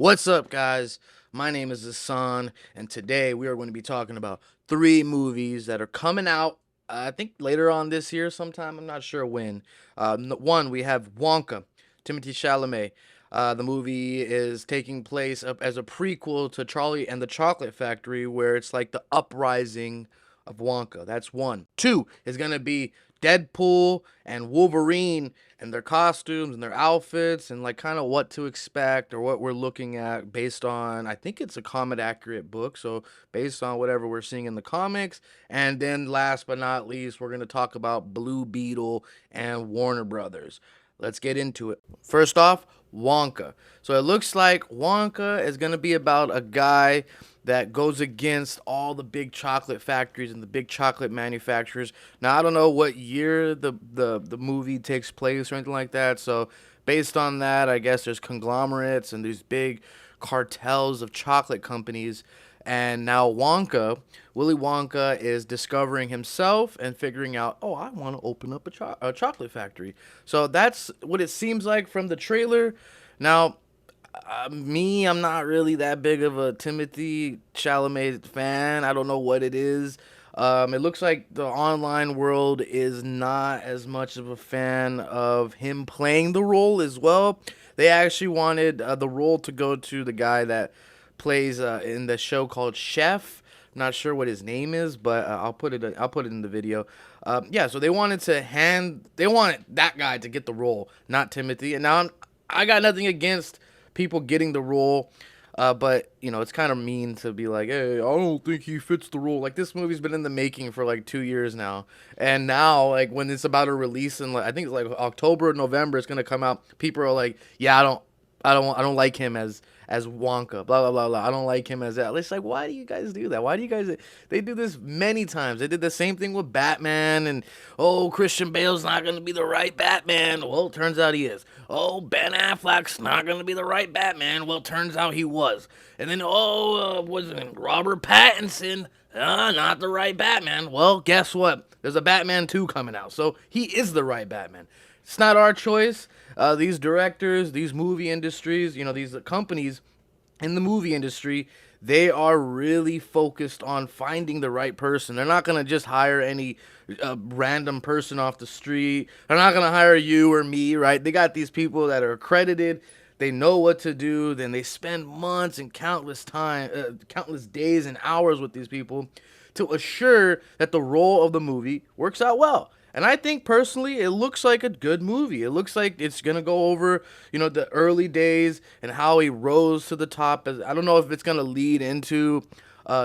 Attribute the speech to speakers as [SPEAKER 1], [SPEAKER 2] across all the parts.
[SPEAKER 1] What's up, guys? My name is Hassan, and today we are going to be talking about three movies that are coming out. I think later on this year, sometime. I'm not sure when. One, we have Wonka, Timothy Chalamet. The movie is taking place up as a prequel to Charlie and the Chocolate Factory, where it's like the uprising of Wonka. That's one. Two is going to be Deadpool and Wolverine and their costumes and their outfits and like kind of what to expect or what we're looking at based on, I think it's a comic accurate book, so based on whatever we're seeing in the comics. And then last but not least, we're going to talk about Blue Beetle and Warner Brothers. Let's get into it. First off, Wonka. So it looks like Wonka is going to be about a guy that goes against all the big chocolate factories and the big chocolate manufacturers. Now I don't know what year the movie takes place or anything like that. So based on that, I guess there's conglomerates and these big cartels of chocolate companies. And now Willy Wonka is discovering himself and figuring out, oh, I want to open up a chocolate factory. So that's what it seems like from the trailer. Now, I'm not really that big of a Timothy Chalamet fan. I don't know what it is. It looks like the online world is not as much of a fan of him playing the role as well. They actually wanted the role to go to the guy that plays in the show called Chef. Not sure what his name is, but I'll put it in the video. Yeah, so they wanted that guy to get the role, not Timothy. And now I got nothing against people getting the role. But it's kind of mean to be like, hey, I don't think he fits the role. Like, this movie's been in the making for like 2 years now, and now like when it's about to release in, like, I think it's like October or November, it's gonna come out. People are like, yeah, I don't like him as Wonka. Blah blah blah blah. I don't like him as that. It's like, why do you guys do that? Why do you guys? They do this many times. They did the same thing with Batman, and oh, Christian Bale's not gonna be the right Batman. Well, it turns out he is. Oh, Ben Affleck's not gonna be the right Batman. Well, it turns out he was. And then was it Robert Pattinson? Not the right Batman. Well, guess what? There's a Batman 2 coming out, so he is the right Batman. It's not our choice. These directors, these movie industries, these companies in the movie industry, they are really focused on finding the right person. They're not going to just hire any random person off the street. They're not going to hire you or me, right? They got these people that are accredited. They know what to do. Then they spend months and countless days and hours with these people to assure that the role of the movie works out well. And I think personally, it looks like a good movie. It looks like it's gonna go over, the early days and how he rose to the top. I don't know if it's gonna lead into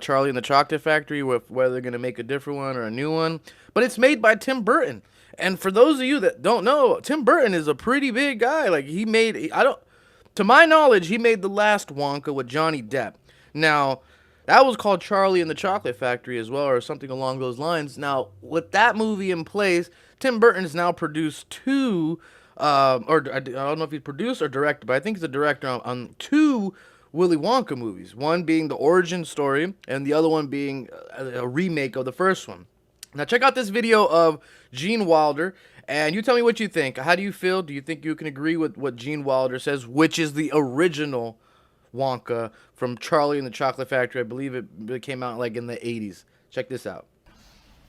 [SPEAKER 1] Charlie and the Chocolate Factory, with whether they're gonna make a different one or a new one. But it's made by Tim Burton, and for those of you that don't know, Tim Burton is a pretty big guy. Like, to my knowledge, he made the last Wonka with Johnny Depp. Now, that was called Charlie and the Chocolate Factory as well, or something along those lines. Now, with that movie in place, Tim Burton has now produced two, or I don't know if he's produced or directed, but I think he's a director on two Willy Wonka movies. One being the origin story, and the other one being a remake of the first one. Now, check out this video of Gene Wilder, and you tell me what you think. How do you feel? Do you think you can agree with what Gene Wilder says, which is the original Wonka from Charlie and the Chocolate Factory? I believe it came out like in the 80s. Check this out.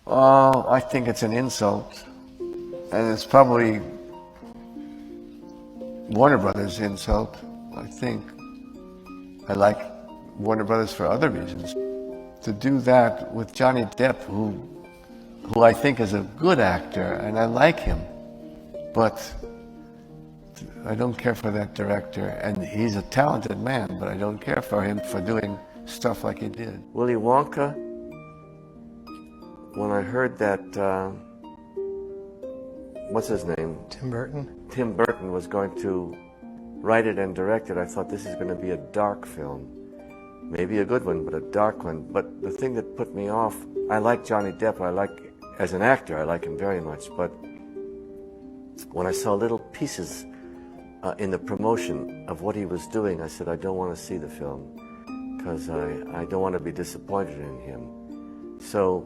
[SPEAKER 2] I think it's an insult, and it's probably Warner Brothers' insult. I think I like Warner Brothers for other reasons. To do that with Johnny Depp, who I think is a good actor, and I like him, but I don't care for that director, and he's a talented man, but I don't care for him for doing stuff like he did.
[SPEAKER 3] Willy Wonka, when I heard that, what's his name?
[SPEAKER 4] Tim Burton?
[SPEAKER 3] Tim Burton was going to write it and direct it, I thought this is going to be a dark film. Maybe a good one, but a dark one. But the thing that put me off, I like Johnny Depp, as an actor, I like him very much, but when I saw little pieces in the promotion of what he was doing, I said, I don't want to see the film because I don't want to be disappointed in him. So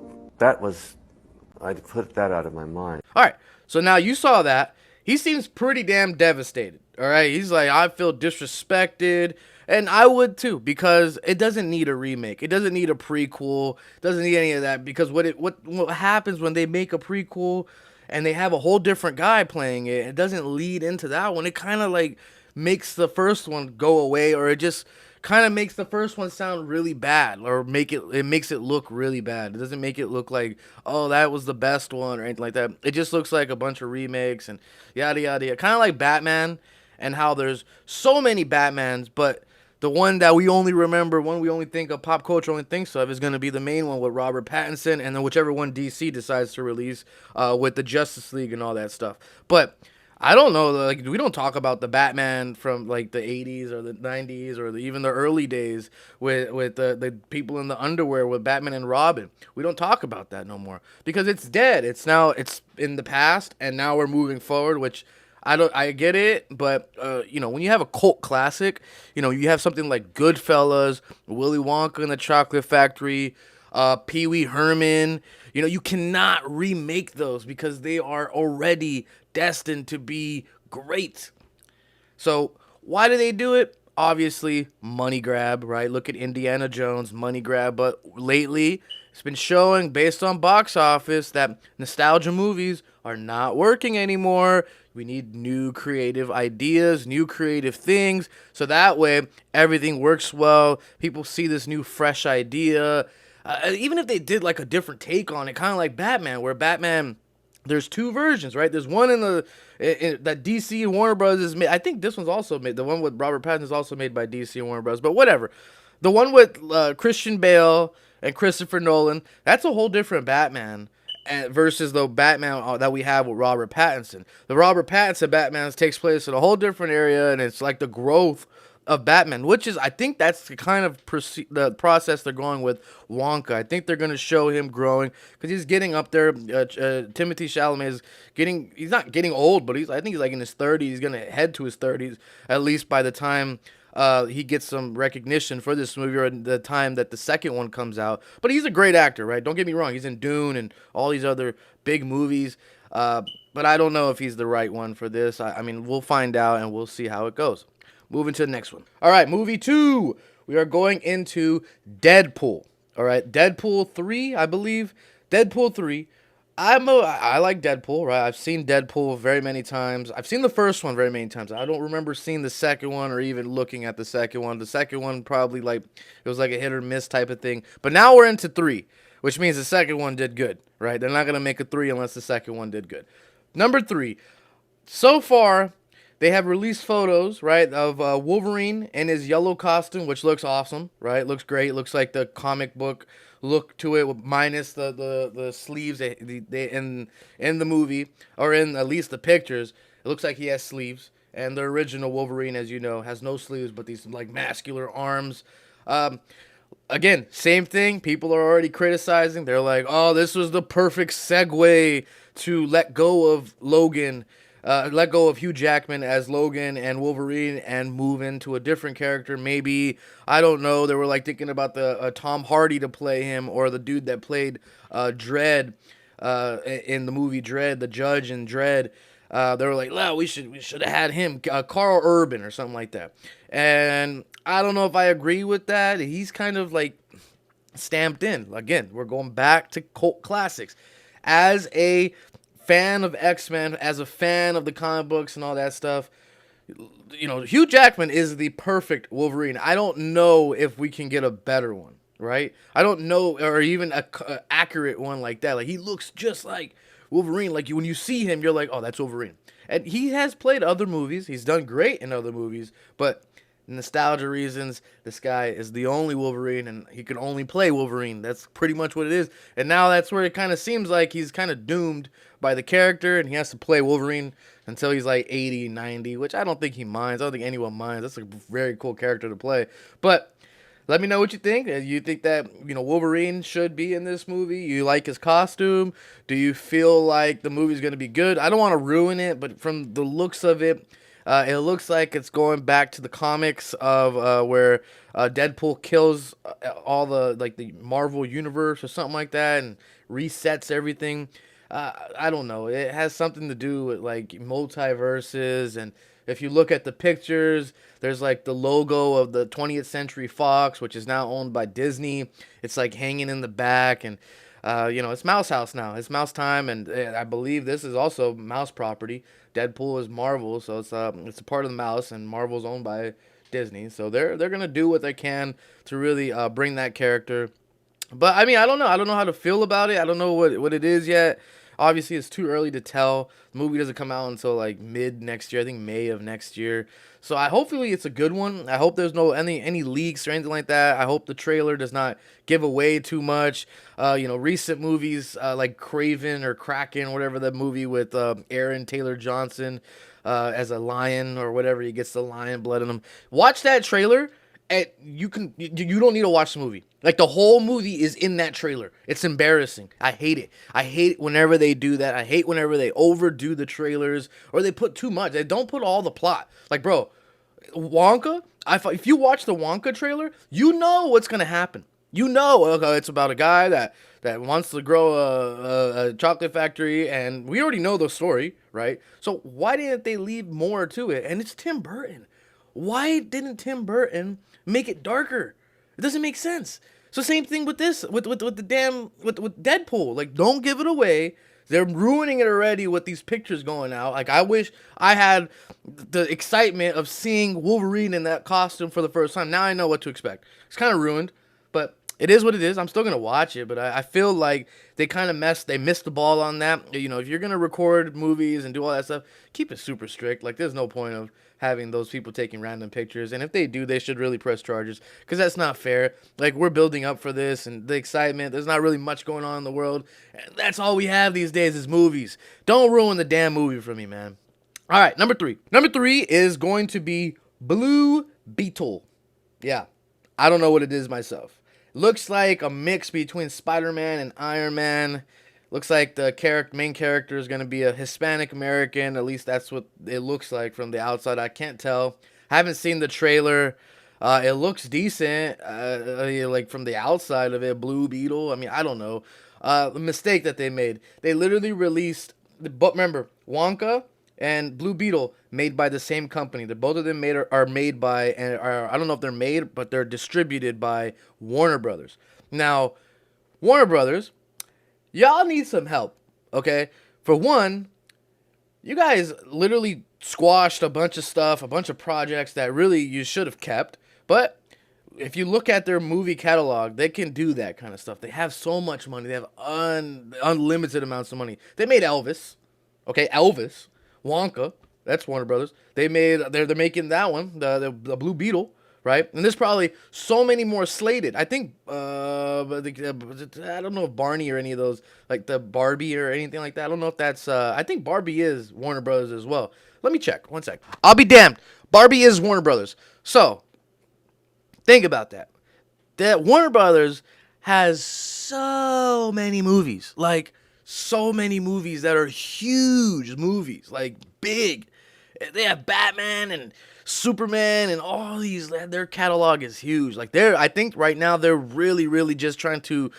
[SPEAKER 3] I put that out of my mind.
[SPEAKER 1] All right, so now you saw that. he seems pretty damn devastated. All right, he's like, I feel disrespected, and I would too, because it doesn't need a remake. It doesn't need a prequel. It doesn't need any of that, because what happens when they make a prequel and they have a whole different guy playing it? It doesn't lead into that one. It kind of like makes the first one go away, or it just kind of makes the first one sound really bad, or it makes it look really bad. It doesn't make it look like, oh, that was the best one or anything like that. It just looks like a bunch of remakes and yada yada yada. Kind of like Batman, and how there's so many Batmans, but the one that we only remember, one we only think of, pop culture only thinks of, is going to be the main one with Robert Pattinson, and then whichever one DC decides to release with the Justice League and all that stuff. But I don't know, like, we don't talk about the Batman from like the 80s or the 90s or even the early days with the people in the underwear with Batman and Robin. We don't talk about that no more because it's dead. It's in the past, and now we're moving forward, which I get it, but when you have a cult classic, you have something like Goodfellas, Willy Wonka and the Chocolate Factory, Pee Wee Herman. You cannot remake those because they are already destined to be great. So why do they do it? Obviously, money grab, right? Look at Indiana Jones, money grab. But lately, it's been showing based on box office that nostalgia movies are not working anymore. We need new creative ideas, new creative things. So that way, everything works well. People see this new, fresh idea. Even if they did like a different take on it, kind of like Batman, where Batman, there's two versions, right? There's one that DC and Warner Bros. Is made. I think this one's also made. The one with Robert Pattinson is also made by DC and Warner Bros. But whatever. The one with Christian Bale and Christopher Nolan, that's a whole different Batman versus the Batman that we have with Robert Pattinson. The Robert Pattinson Batman takes place in a whole different area, and it's like the growth of Batman, which is, I think that's the kind of the process they're going with Wonka. I think they're going to show him growing because he's getting up there. Timothy Chalamet is he's not getting old, but I think he's like in his 30s. He's going to head to his 30s, at least by the time he gets some recognition for this movie, or the time that the second one comes out. But he's a great actor, right? Don't get me wrong. He's in Dune and all these other big movies. But I don't know if he's the right one for this. I mean, we'll find out and we'll see how it goes. Moving to the next one. All right, movie 2. We are going into Deadpool. All right, Deadpool 3, I believe. Deadpool 3. I like Deadpool, right? I've seen Deadpool very many times. I've seen the first one very many times. I don't remember seeing the second one or even looking at the second one. The second one probably it was like a hit or miss type of thing. But now we're into 3, which means the second one did good, right? They're not going to make a 3 unless the second one did good. Number 3. So far, they have released photos, right, of Wolverine in his yellow costume, which looks awesome, right? Looks great. Looks like the comic book look to it, minus the sleeves in the movie, or in at least the pictures. It looks like he has sleeves. And the original Wolverine, as you know, has no sleeves, but these like muscular arms. Again, same thing. People are already criticizing. They're like, oh, this was the perfect segue to let go of let go of Hugh Jackman as Logan and Wolverine and move into a different character. Maybe, I don't know, they were like thinking about the Tom Hardy to play him, or the dude that played Dredd in the movie Dredd, the judge in Dredd. They were like, well, we should have had him, Carl Urban or something like that. And I don't know if I agree with that. He's kind of like stamped in. Again, we're going back to cult classics. As a fan of X-Men, as a fan of the comic books and all that stuff, Hugh Jackman is the perfect Wolverine. I don't know if we can get a better one, right? I don't know, or even a accurate one like that. Like, he looks just like Wolverine. Like, when you see him, you're like, oh, that's Wolverine. And he has played other movies. He's done great in other movies, but nostalgia reasons, this guy is the only Wolverine, and he can only play Wolverine. That's pretty much what it is. And now that's where it kind of seems like he's kind of doomed by the character, and he has to play Wolverine until he's like 80, 90, which I don't think he minds. I don't think anyone minds. That's a very cool character to play. But let me know what you think. You think that, Wolverine should be in this movie? You like his costume? Do you feel like the movie's going to be good? I don't want to ruin it, but from the looks of it, it looks like it's going back to the comics of where Deadpool kills all the Marvel universe or something like that and resets everything. I don't know. It has something to do with like multiverses, and if you look at the pictures, there's like the logo of the 20th Century Fox, which is now owned by Disney. It's like hanging in the back, and it's Mouse House now. It's Mouse time, and I believe this is also Mouse property. Deadpool is Marvel, so it's a part of the Mouse, and Marvel's owned by Disney. So they're gonna do what they can to really bring that character. But I mean, I don't know. I don't know how to feel about it. I don't know what it is yet. Obviously, it's too early to tell. The movie doesn't come out until like mid next year. I think May of next year. So hopefully it's a good one. I hope there's no any leaks or anything like that. I hope the trailer does not give away too much. Recent movies like Craven or Kraken, whatever the movie with Aaron Taylor Johnson as a lion or whatever. He gets the lion blood in him. Watch that trailer and you don't need to watch the movie. Like the whole movie is in that trailer. It's embarrassing. I hate it. I hate whenever they do that. I hate whenever they overdo the trailers or they put too much. They don't put all the plot. Like, bro, Wonka. If you watch the Wonka trailer, you know what's gonna happen. You know, okay, it's about a guy that wants to grow a chocolate factory, and we already know the story, right? So why didn't they leave more to it? And it's Tim Burton. Why didn't Tim Burton make it darker? It doesn't make sense. So same thing with this, with the damn with Deadpool. Like, don't give it away. They're ruining it already with these pictures going out. Like, I wish I had the excitement of seeing Wolverine in that costume for the first time. Now I know what to expect. It's kind of ruined, but it is what it is. I'm still gonna watch it, but I feel like they missed the ball on that. If you're gonna record movies and do all that stuff, keep it super strict. Like, there's no point of having those people taking random pictures, and if they do, they should really press charges, because that's not fair. Like, we're building up for this and the excitement. There's not really much going on in the world, and that's all we have these days is movies. Don't ruin the damn movie for me, man. All right, number three is going to be Blue Beetle. Yeah, I don't know what it is myself. Looks like a mix between Spider-Man and Iron Man. Looks like the main character is going to be a Hispanic American. At least that's what it looks like from the outside. I can't tell. I haven't seen the trailer. It looks decent. Like from the outside of it, Blue Beetle. I mean, I don't know. The mistake that they made. They literally released. But remember, Wonka and Blue Beetle made by the same company. Both of them are made by, and I don't know if they're made, but they're distributed by Warner Brothers. Now, Warner Brothers, y'all need some help, okay? For one, you guys literally squashed a bunch of stuff, a bunch of projects that really you should have kept. But if you look at their movie catalog, they can do that kind of stuff. They have so much money. They have unlimited amounts of money. They made Elvis, okay? Elvis, Wonka, that's Warner Brothers. They're making that one, the Blue Beetle, right? And there's probably so many more slated. I think I don't know if Barney or any of those, like the Barbie or anything like that. I don't know if that's I think Barbie is Warner Brothers as well. Let me check. One sec. I'll be damned. Barbie is Warner Brothers. So think about that. That Warner Brothers has so many movies. Like, so many movies that are huge movies, like big. They have Batman and Superman and all these. Their catalog is huge. Like, I think right now they're really, really just trying to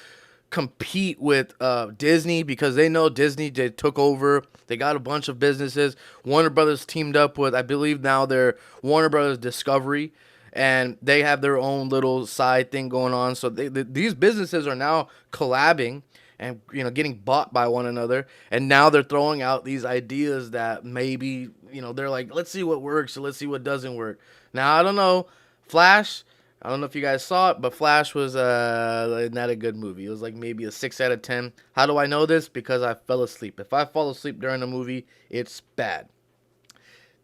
[SPEAKER 1] compete with Disney, because they know Disney took over. They got a bunch of businesses. Warner Brothers teamed up with, I believe now they're Warner Brothers Discovery, and they have their own little side thing going on. So these businesses are now collabing and getting bought by one another, and now they're throwing out these ideas that maybe they're like, let's see what works, or let's see what doesn't work. Now, I don't know, Flash, I don't know if you guys saw it, but Flash was not a good movie. It was like maybe a 6 out of 10. How do I know this? Because I fell asleep. If I fall asleep during a movie, it's bad.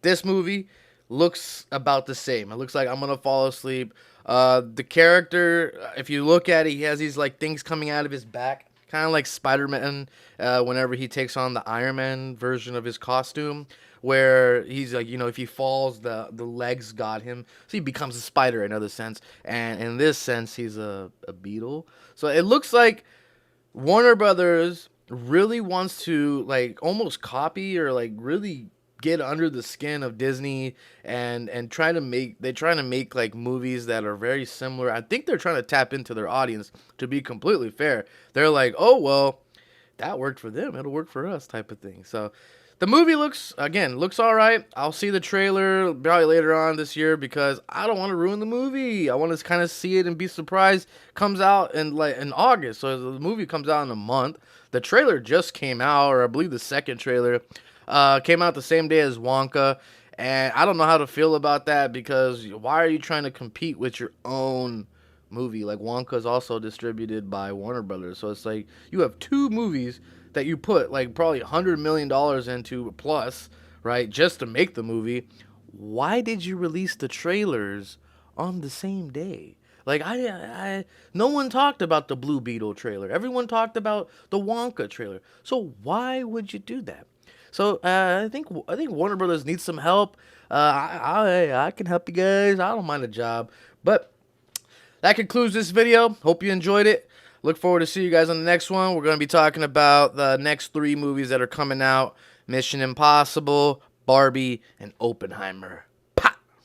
[SPEAKER 1] This movie looks about the same. It looks like I'm gonna fall asleep. The character, if you look at it, he has these like things coming out of his back, kind of like Spider-Man whenever he takes on the Iron Man version of his costume, where he's like, if he falls, the legs got him. So he becomes a spider in another sense. And in this sense, he's a beetle. So it looks like Warner Brothers really wants to like almost copy or like really get under the skin of Disney and trying to make like movies that are very similar. I think they're trying to tap into their audience, to be completely fair. They're like, oh well, that worked for them, it'll work for us type of thing. So the movie looks all right. I'll see the trailer probably later on this year because I don't want to ruin the movie. I want to kind of see it and be surprised. Comes out in August, so the movie comes out in a month. The trailer just came out, or I believe the second trailer came out the same day as Wonka. And I don't know how to feel about that because why are you trying to compete with your own movie? Like Wonka is also distributed by Warner Brothers, so it's like you have two movies that you put like probably $100 million into plus, right, just to make the movie. Why did you release the trailers on the same day? Like no one talked about the Blue Beetle trailer. Everyone talked about the Wonka trailer. So why would you do that? So I think Warner Brothers needs some help. I can help you guys. I don't mind a job. But that concludes this video. Hope you enjoyed it. Look forward to see you guys on the next one. We're going to be talking about the next 3 movies that are coming out: Mission Impossible, Barbie, and Oppenheimer.